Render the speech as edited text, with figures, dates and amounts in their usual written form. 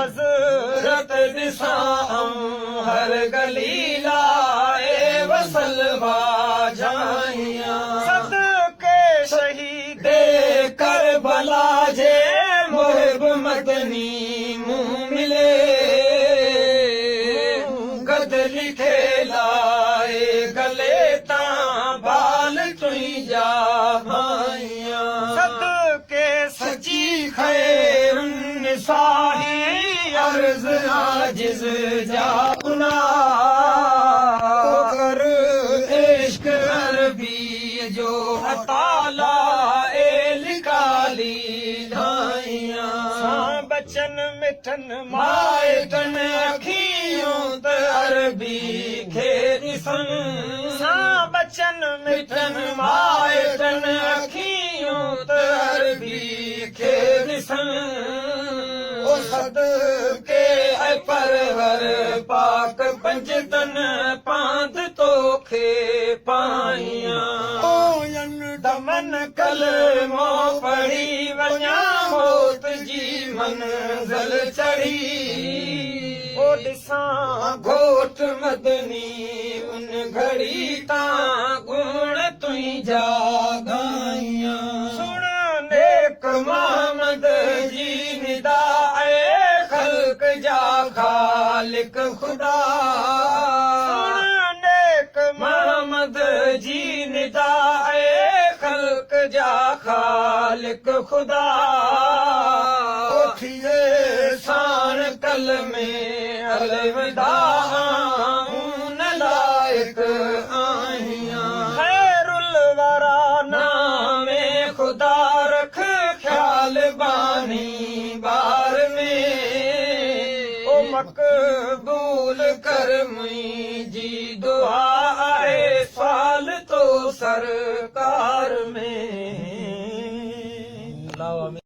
हज़रत ॾिसां हर गली लाए वसलवा जाइयां सदके शहीद करबला जे मुहिब मदनी मुंह मिले गद लिखे लाए गले तां बाल तुई जा भाइयां सदके सची खैर निसाही अर्ज आजिज जा उना कर इश्क अरबी जो हताला ए लिकाली धाइयां सां बचन मिठन माइटन अखियों त अरबी खे ॾिसन सां बचन मिठन माइटन अखियों त अरबी खे ॾिसन ओ सदके ऐं परवर पाक पंजतन पांद तोखे पाइयां दमन कलमो पढ़ी वञा मौत जी मंज़िल चढ़ी ओ ॾिसां घोट मदनी उन घड़ी तां गुण तुई जा गाइयां सुण नेक मोहम्मद जी निदा ऐ खल्क जा खालिक खुदा सुण नेक मोहम्मद जी निदा ऐ खल्क जा खालिक खुदा थिए साण कल में अलविदा न लाइक आहियां खैरुल वरा नामे खुदा रख ख्याल बानी बार में ओ मकबूल कर मुंहिंजी दुआ आहे साल तो सरकार में